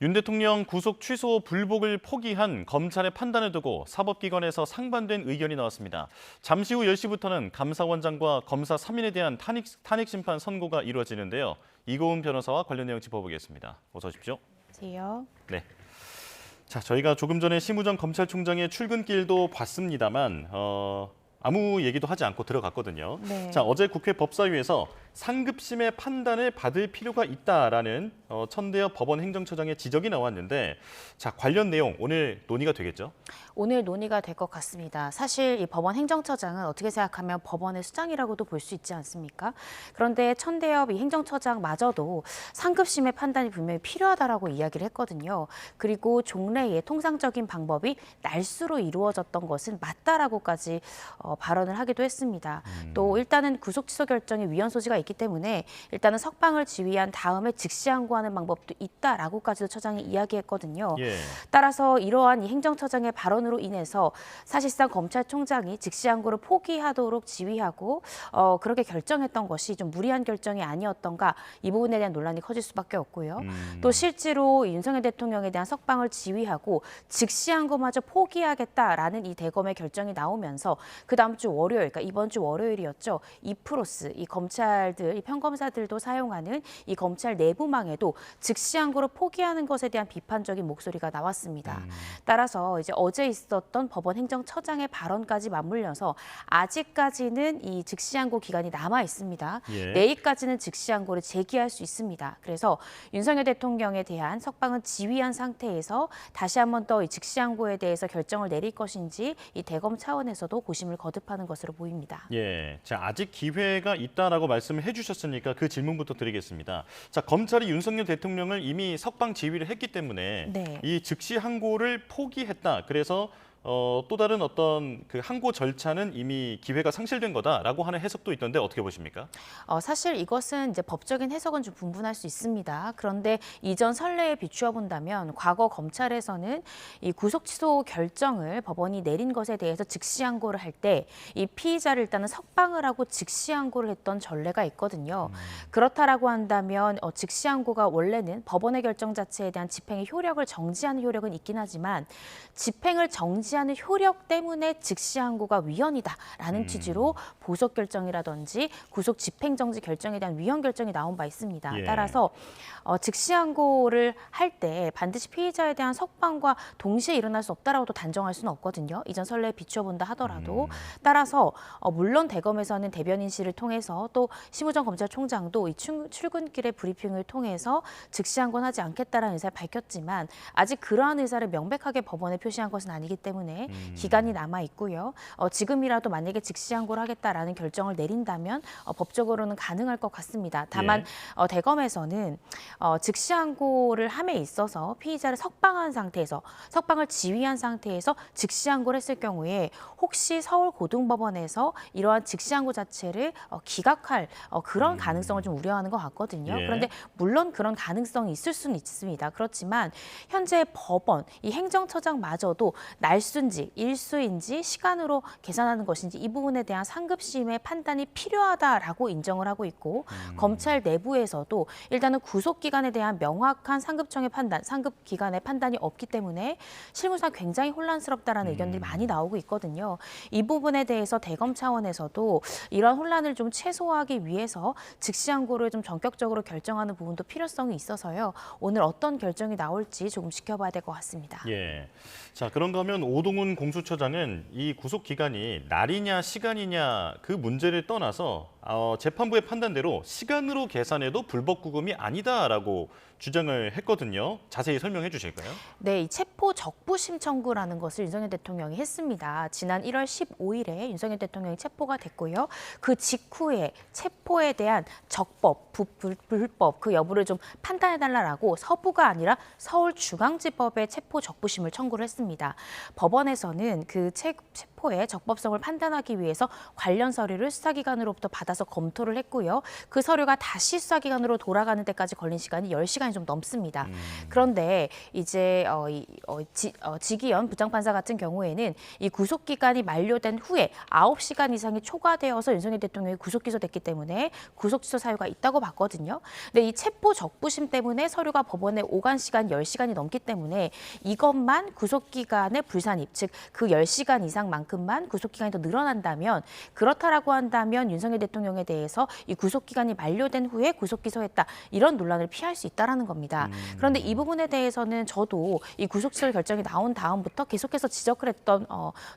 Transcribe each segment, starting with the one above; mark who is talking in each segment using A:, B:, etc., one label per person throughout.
A: 윤 대통령 구속 취소 불복을 포기한 검찰의 판단을 두고 사법기관에서 상반된 의견이 나왔습니다. 잠시 후 10시부터는 감사원장과 검사 3인에 대한 탄핵 심판 선고가 이루어지는데요. 이고은 변호사와 관련 내용 짚어보겠습니다. 어서 오십시오.
B: 안녕하세요.
A: 네. 자, 저희가 조금 전에 심우정 검찰총장의 출근길도 봤습니다만 아무 얘기도 하지 않고 들어갔거든요.
B: 네.
A: 자, 어제 국회 법사위에서 상급심의 판단을 받을 필요가 있다라는 천대엽 법원 행정처장의 지적이 나왔는데, 자, 관련 내용 오늘 논의가 되겠죠?
B: 오늘 논의가 될 것 같습니다. 사실 이 법원 행정처장은 어떻게 생각하면 법원의 수장이라고도 볼 수 있지 않습니까? 그런데 천대엽 이 행정처장마저도 상급심의 판단이 분명히 필요하다라고 이야기를 했거든요. 그리고 종래의 통상적인 방법이 날수로 이루어졌던 것은 맞다라고까지 발언을 하기도 했습니다. 또 일단은 구속 취소 결정에 위헌 소지가 있기 때문에 일단은 석방을 지휘한 다음에 즉시 항고하는 방법도 있다라고까지도 처장이 이야기했거든요.
A: 예.
B: 따라서 이러한 이 행정처장의 발언으로 인해서 사실상 검찰총장이 즉시 항고를 포기하도록 지휘하고 그렇게 결정했던 것이 좀 무리한 결정이 아니었던가, 이 부분에 대한 논란이 커질 수밖에 없고요. 또 실제로 윤석열 대통령에 대한 석방을 지휘하고 즉시 항고마저 포기하겠다라는 이 대검의 결정이 나오면서 그 다음 주 월요일, 그러니까 이번 주 월요일이었죠. 이프로스, 이 검찰들, 이 평검사들도 사용하는 이 검찰 내부망에도 즉시 항고를 포기하는 것에 대한 비판적인 목소리가 나왔습니다. 따라서 이제 어제 있었던 법원 행정처장의 발언까지 맞물려서 아직까지는 이 즉시 항고 기간이 남아 있습니다.
A: 예.
B: 내일까지는 즉시 항고를 제기할 수 있습니다. 그래서 윤석열 대통령에 대한 석방은 지휘한 상태에서 다시 한번 더 이 즉시 항고에 대해서 결정을 내릴 것인지 이 대검 차원에서도 고심을 거듭하는 것으로 보입니다.
A: 예, 자, 아직 기회가 있다라고 말씀을 해주셨으니까 그 질문부터 드리겠습니다. 자, 검찰이 윤석열 대통령을 이미 석방 지휘를 했기 때문에
B: 네.
A: 이 즉시 항고를 포기했다. 그래서 또 다른 어떤 그 항고 절차는 이미 기회가 상실된 거다라고 하는 해석도 있던데 어떻게 보십니까?
B: 사실 이것은 이제 법적인 해석은 좀 분분할 수 있습니다. 그런데 이전 선례에 비추어 본다면 과거 검찰에서는 이 구속 취소 결정을 법원이 내린 것에 대해서 즉시 항고를 할 때 이 피의자를 일단은 석방을 하고 즉시 항고를 했던 전례가 있거든요. 그렇다라고 한다면 즉시 항고가 원래는 법원의 결정 자체에 대한 집행의 효력을 정지하는 효력은 있긴 하지만 집행을 정지하는 효력 때문에 즉시 항고가 위헌이다라는 취지로 보석 결정이라든지 구속 집행 정지 결정에 대한 위헌 결정이 나온 바 있습니다.
A: 예.
B: 따라서 즉시 항고를 할 때 반드시 피의자에 대한 석방과 동시에 일어날 수 없다라고도 단정할 수는 없거든요. 이전 선례에 비추어 본다 하더라도. 따라서 물론 대검에서는 대변인실을 통해서 또 심우정 검찰총장도 이 출근길의 브리핑을 통해서 즉시 항고는 하지 않겠다라는 의사를 밝혔지만 아직 그러한 의사를 명백하게 법원에 표시한 것은 아니기 때문에 기간이 남아 있고요. 지금이라도 만약에 즉시 항고를 하겠다라는 결정을 내린다면 법적으로는 가능할 것 같습니다. 다만 대검에서는 즉시 항고를 함에 있어서 피의자를 석방한 상태에서 석방을 지휘한 상태에서 즉시 항고를 했을 경우에 혹시 서울고등법원에서 이러한 즉시 항고 자체를 기각할 그런 가능성을 좀 우려하는 것 같거든요.
A: 예.
B: 그런데 물론 그런 가능성이 있을 수는 있습니다. 그렇지만 현재 법원, 이 행정처장마저도 날수인지 일수인지 시간으로 계산하는 것인지 이 부분에 대한 상급심의 판단이 필요하다라고 인정을 하고 있고 검찰 내부에서도 일단은 구속기간에 대한 명확한 상급청의 판단, 상급기관의 판단이 없기 때문에 실무상 굉장히 혼란스럽다라는 의견들이 많이 나오고 있거든요. 이 부분에 대해서 대검 차원에서도 이런 혼란을 좀 최소화하기 위해서 즉시 항고를 좀 전격적으로 결정하는 부분도 필요성이 있어서요. 오늘 어떤 결정이 나올지 조금 지켜봐야 될 것 같습니다.
A: 예. 자, 그런가 하면 오동훈 공수처장은 이 구속 기간이 날이냐 시간이냐 그 문제를 떠나서 재판부의 판단대로 시간으로 계산해도 불법 구금이 아니다라고 주장을 했거든요. 자세히 설명해 주실까요?
B: 네, 이 체포 적부심 청구라는 것을 윤석열 대통령이 했습니다. 지난 1월 15일에 윤석열 대통령이 체포가 됐고요. 그 직후에 체포에 대한 적법, 불법 그 여부를 좀 판단해달라고 서부가 아니라 서울중앙지법에 체포 적부심을 청구를 했습니다. 법원에서는 그 체포의 적법성을 판단하기 위해서 관련 서류를 수사기관으로부터 받았습니다. 받아서 검토를 했고요. 그 서류가 다시 수사기관으로 돌아가는 데까지 걸린 시간이 10시간이 좀 넘습니다. 그런데 이제 지기현 부장판사 같은 경우에는 이 구속기간이 만료된 후에 9시간 이상이 초과되어서 윤석열 대통령이 구속 기소됐기 때문에 구속 기소 사유가 있다고 봤거든요. 근데 이 체포 적부심 때문에 서류가 법원에 오간 시간 10시간이 넘기 때문에 이것만 구속기간의 불산입, 즉 그 10시간 이상만큼만 구속기간이 더 늘어난다면 그렇다라고 한다면 윤석열 대통령에 대해서 이 구속기간이 만료된 후에 구속 기소했다 이런 논란을 피할 수 있다라는 겁니다. 그런데 이 부분에 대해서는 저도 이 구속 기소 결정이 나온 다음부터 계속해서 지적을 했던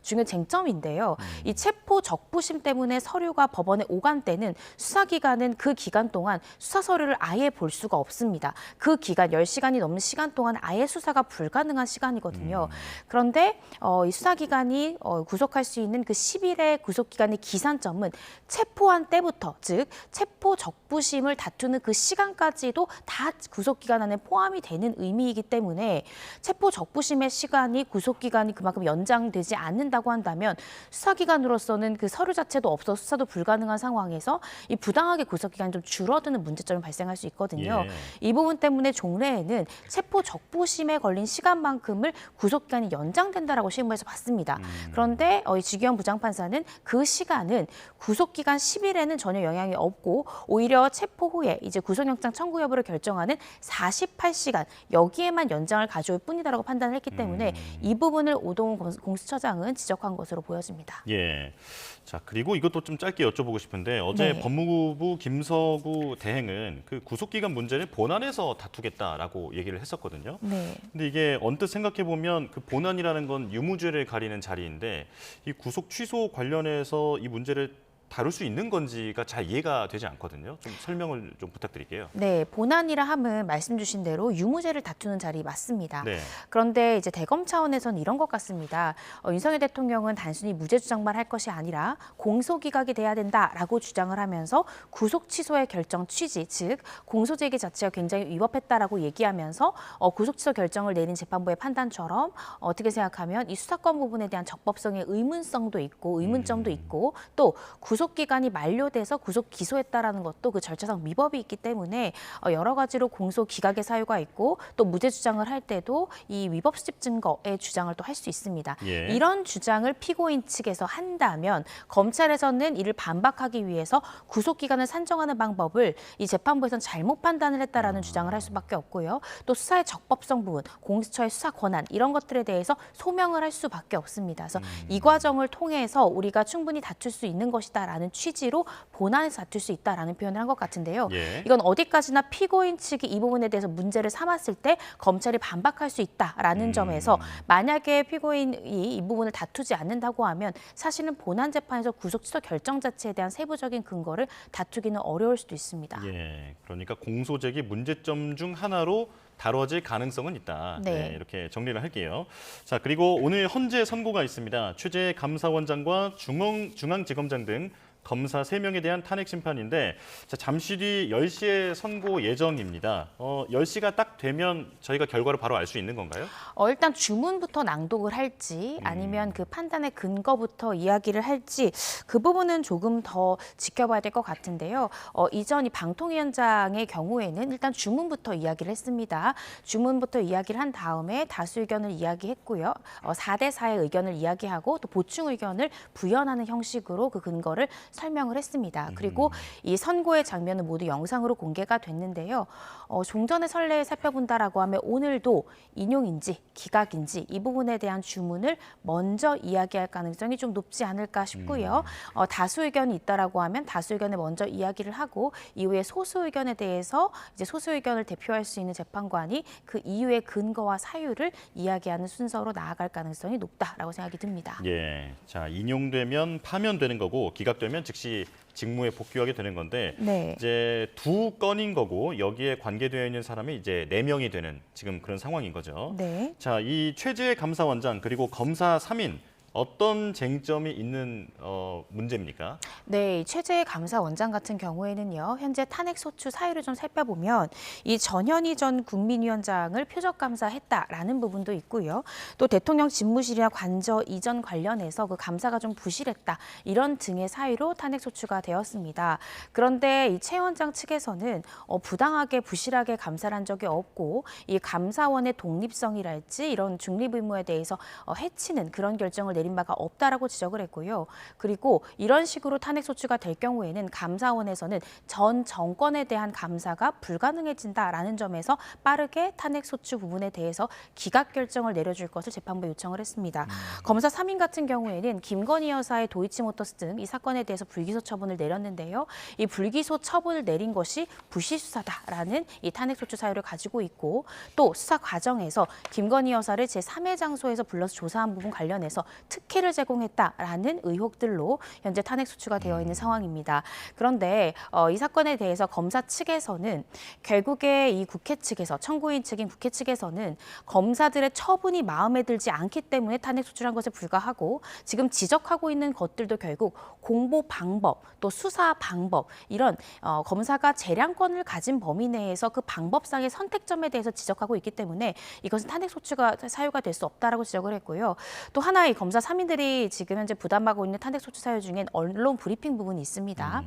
B: 중요 쟁점인데요. 이 체포 적부심 때문에 서류가 법원에 오간 때는 수사기관은 그 기간 동안 수사 서류를 아예 볼 수가 없습니다. 그 기간 10시간이 넘는 시간 동안 아예 수사가 불가능한 시간이거든요. 그런데 이 수사기관이 구속할 수 있는 그 10일의 구속기간의 기산점은 체포한 때부터, 즉 체포 적부심을 다투는 그 시간까지도 다 구속기간 안에 포함이 되는 의미이기 때문에 체포 적부심의 시간이 구속기간이 그만큼 연장되지 않는다고 한다면 수사기관으로서는 그 서류 자체도 없어 수사도 불가능한 상황에서 이 부당하게 구속기간이 좀 줄어드는 문제점이 발생할 수 있거든요.
A: 예.
B: 이 부분 때문에 종래에는 체포 적부심에 걸린 시간만큼을 구속기간이 연장된다라고 실무에서 봤습니다. 그런데 이 지기현 부장판사는 그 시간은 구속기간 10일에는 전혀 영향이 없고 오히려 체포 후에 이제 구속영장 청구 여부를 결정하는 48시간 여기에만 연장을 가져올 뿐이다라고 판단을 했기 때문에 이 부분을 오동훈 공수처장은 지적한 것으로 보여집니다.
A: 예. 자, 그리고 이것도 좀 짧게 여쭤보고 싶은데 어제
B: 네.
A: 법무부 김서구 대행은 그 구속기간 문제를 본안에서 다투겠다라고 얘기를 했었거든요.
B: 네.
A: 근데 이게 언뜻 생각해 보면 그 본안이라는 건 유무죄를 가리는 자리인데 이 구속 취소 관련해서 이 문제를 다룰 수 있는 건지가 잘 이해가 되지 않거든요. 좀 설명을 좀 부탁드릴게요.
B: 네, 본안이라 함은 말씀 주신 대로 유무죄를 다투는 자리 맞습니다.
A: 네.
B: 그런데 이제 대검 차원에서는 이런 것 같습니다. 윤석열 대통령은 단순히 무죄 주장만 할 것이 아니라 공소 기각이 돼야 된다라고 주장을 하면서 구속 취소의 결정 취지, 즉 공소 제기 자체가 굉장히 위법했다라고 얘기하면서 구속 취소 결정을 내린 재판부의 판단처럼 어떻게 생각하면 이 수사권 부분에 대한 적법성의 의문성도 있고 의문점도 있고 또 구속 기간이 만료돼서 구속 기소했다라는 것도 그 절차상 위법이 있기 때문에 여러 가지로 공소 기각의 사유가 있고 또 무죄 주장을 할 때도 이 위법 수집 증거의 주장을 또 할 수 있습니다.
A: 예.
B: 이런 주장을 피고인 측에서 한다면 검찰에서는 이를 반박하기 위해서 구속 기간을 산정하는 방법을 이 재판부에서는 잘못 판단을 했다라는 주장을 할 수밖에 없고요. 또 수사의 적법성 부분, 공수처의 수사 권한 이런 것들에 대해서 소명을 할 수밖에 없습니다. 그래서 이 과정을 통해서 우리가 충분히 다툴 수 있는 것이다라는 취지로 본안에서 다툴 수 있다라는 표현을 한 것 같은데요.
A: 예.
B: 이건 어디까지나 피고인 측이 이 부분에 대해서 문제를 삼았을 때 검찰이 반박할 수 있다라는 점에서 만약에 피고인이 이 부분을 다투지 않는다고 하면 사실은 본안 재판에서 구속 취소 결정 자체에 대한 세부적인 근거를 다투기는 어려울 수도 있습니다.
A: 예. 그러니까 공소 제기 문제점 중 하나로 다뤄질 가능성은 있다.
B: 네.
A: 이렇게 정리를 할게요. 자, 그리고 오늘 헌재 선고가 있습니다. 최재 감사원장과 중앙지검장 등 검사 3명에 대한 탄핵 심판인데 자, 잠시 뒤 10시에 선고 예정입니다. 10시가 딱 되면 저희가 결과를 바로 알 수 있는 건가요?
B: 일단 주문부터 낭독을 할지 아니면 그 판단의 근거부터 이야기를 할지 그 부분은 조금 더 지켜봐야 될 것 같은데요. 이전 이 방통위원장의 경우에는 일단 주문부터 이야기를 했습니다. 주문부터 이야기를 한 다음에 다수 의견을 이야기했고요. 4대 4의 의견을 이야기하고 또 보충 의견을 부연하는 형식으로 그 근거를 설명을 했습니다. 그리고 이 선고의 장면은 모두 영상으로 공개가 됐는데요. 종전의 선례에 살펴본다라고 하면 오늘도 인용인지 기각인지 이 부분에 대한 주문을 먼저 이야기할 가능성이 좀 높지 않을까 싶고요. 다수 의견이 있다라고 하면 다수 의견을 먼저 이야기를 하고 이후에 소수 의견에 대해서 이제 소수 의견을 대표할 수 있는 재판관이 그 이유의 근거와 사유를 이야기하는 순서로 나아갈 가능성이 높다라고 생각이 듭니다.
A: 예. 자, 인용되면 파면되는 거고 기각되면 즉시 직무에 복귀하게 되는 건데
B: 네.
A: 이제 두 건인 거고 여기에 관계되어 있는 사람이 이제 4명이 되는 지금 그런 상황인 거죠.
B: 네.
A: 자, 이 최재 감사원장 그리고 검사 3인 어떤 쟁점이 있는 문제입니까?
B: 네, 이 최재 감사원장 같은 경우에는요, 현재 탄핵 소추 사유를 좀 살펴보면 이 전현희 전 국민위원장을 표적 감사했다라는 부분도 있고요. 또 대통령 집무실이나 관저 이전 관련해서 그 감사가 좀 부실했다 이런 등의 사유로 탄핵 소추가 되었습니다. 그런데 이 최 원장 측에서는 부당하게 부실하게 감사를 한 적이 없고 이 감사원의 독립성이랄지 이런 중립 의무에 대해서 해치는 그런 결정을 내린 바가 없다라고 지적을 했고요. 그리고 이런 식으로 탄핵 소추가 될 경우에는 감사원에서는 전 정권에 대한 감사가 불가능해진다라는 점에서 빠르게 탄핵 소추 부분에 대해서 기각 결정을 내려줄 것을 재판부에 요청을 했습니다. 검사 3인 같은 경우에는 김건희 여사의 도이치모터스 등 이 사건에 대해서 불기소 처분을 내렸는데요. 이 불기소 처분을 내린 것이 부실수사다라는 이 탄핵 소추 사유를 가지고 있고 또 수사 과정에서 김건희 여사를 제3의 장소에서 불러서 조사한 부분 관련해서 특혜를 제공했다라는 의혹들로 현재 탄핵 소추가 되어 있는 상황입니다. 그런데 이 사건에 대해서 검사 측에서는 결국에 이 국회 측에서 청구인 측인 국회 측에서는 검사들의 처분이 마음에 들지 않기 때문에 탄핵 소추한 것에 불과하고 지금 지적하고 있는 것들도 결국 공보 방법 또 수사 방법 이런 검사가 재량권을 가진 범위 내에서 그 방법상의 선택점에 대해서 지적하고 있기 때문에 이것은 탄핵 소추가 사유가 될 수 없다라고 지적을 했고요. 또 하나 이 검사 3인들이 지금 현재 부담하고 있는 탄핵 소추 사유 중엔 언론 브리핑 부분이 있습니다.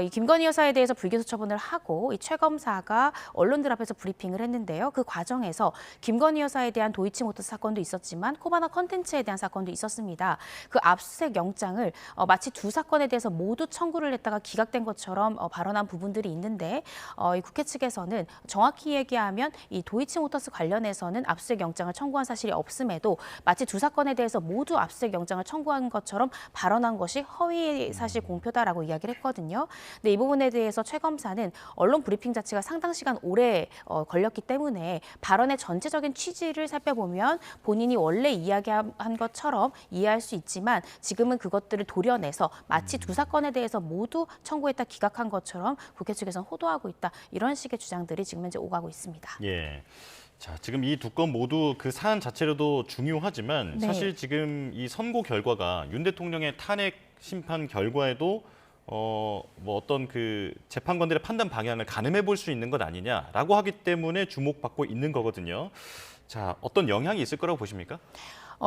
B: 이 김건희 여사에 대해서 불기소 처분을 하고 이 최 검사가 언론들 앞에서 브리핑을 했는데요. 그 과정에서 김건희 여사에 대한 도이치모터스 사건도 있었지만 코바나 컨텐츠에 대한 사건도 있었습니다. 그 압수수색 영장을 마치 두 사건에 대해서 모두 청구를 했다가 기각된 것처럼 발언한 부분들이 있는데 이 국회 측에서는 정확히 얘기하면 이 도이치모터스 관련해서는 압수수색 영장을 청구한 사실이 없음에도 마치 두 사건에 대해서 모두 압수수색 영장을 청구한 것처럼 발언한 것이 허위 사실 공표다라고 이야기를 했거든요. 근데 이 부분에 대해서 최 검사는 언론 브리핑 자체가 상당 시간 오래 걸렸기 때문에 발언의 전체적인 취지를 살펴보면 본인이 원래 이야기한 것처럼 이해할 수 있지만 지금은 그것들을 도려내서 마치 두 사건에 대해서 모두 청구했다 기각한 것처럼 국회 측에서는 호도하고 있다. 이런 식의 주장들이 지금 현재 오가고 있습니다.
A: 예. 자, 지금 이 두 건 모두 그 사안 자체로도 중요하지만
B: 네.
A: 사실 지금 이 선고 결과가 윤 대통령의 탄핵 심판 결과에도 뭐 어떤 그 재판관들의 판단 방향을 가늠해 볼 수 있는 것 아니냐라고 하기 때문에 주목받고 있는 거거든요. 자, 어떤 영향이 있을 거라고 보십니까?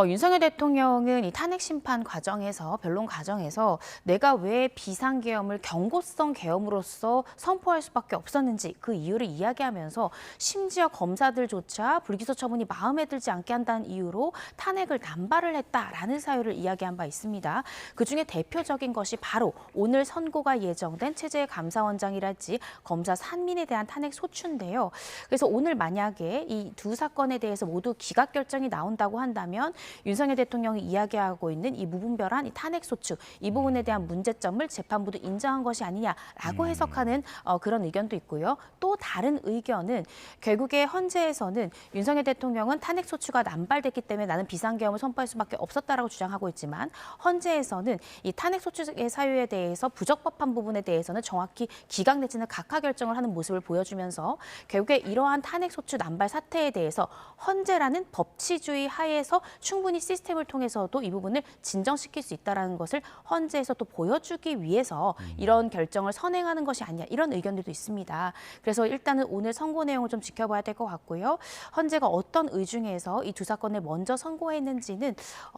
B: 윤석열 대통령은 이 탄핵 심판 과정에서 변론 과정에서 내가 왜 비상계엄을 경고성 계엄으로서 선포할 수밖에 없었는지 그 이유를 이야기하면서 심지어 검사들조차 불기소 처분이 마음에 들지 않게 한다는 이유로 탄핵을 남발을 했다라는 사유를 이야기한 바 있습니다. 그중에 대표적인 것이 바로 오늘 선고가 예정된 최재 감사원장이랄지 검사 3인에 대한 탄핵 소추인데요. 그래서 오늘 만약에 이 두 사건에 대해서 모두 기각 결정이 나온다고 한다면 윤석열 대통령이 이야기하고 있는 이 무분별한 이 탄핵 소추 이 부분에 대한 문제점을 재판부도 인정한 것이 아니냐라고 해석하는 그런 의견도 있고요. 또 다른 의견은 결국에 헌재에서는 윤석열 대통령은 탄핵 소추가 남발됐기 때문에 나는 비상계엄을 선포할 수밖에 없었다라고 주장하고 있지만 헌재에서는 이 탄핵 소추의 사유에 대해서 부적법한 부분에 대해서는 정확히 기각 내지는 각하 결정을 하는 모습을 보여주면서 결국에 이러한 탄핵 소추 남발 사태에 대해서 헌재라는 법치주의 하에서 충분히 시스템을 통해서도 이 부분을 진정시킬 수 있다는 것을 헌재에서 또 보여주기 위해서 이런 결정을 선행하는 것이 아니냐 이런 의견들도 있습니다. 그래서 일단은 오늘 선고 내용을 좀 지켜봐야 될 것 같고요. 헌재가 어떤 의중에서 이 두 사건을 먼저 선고했는지는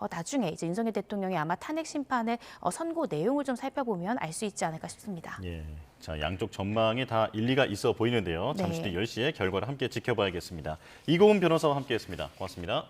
B: 나중에 이제 윤석열 대통령이 아마 탄핵 심판의 선고 내용을 좀 살펴보면 알 수 있지 않을까 싶습니다.
A: 예. 자, 양쪽 전망에 다 일리가 있어 보이는데요. 잠시 뒤
B: 네.
A: 10시에 결과를 함께 지켜봐야겠습니다. 이고은 변호사와 함께했습니다. 고맙습니다.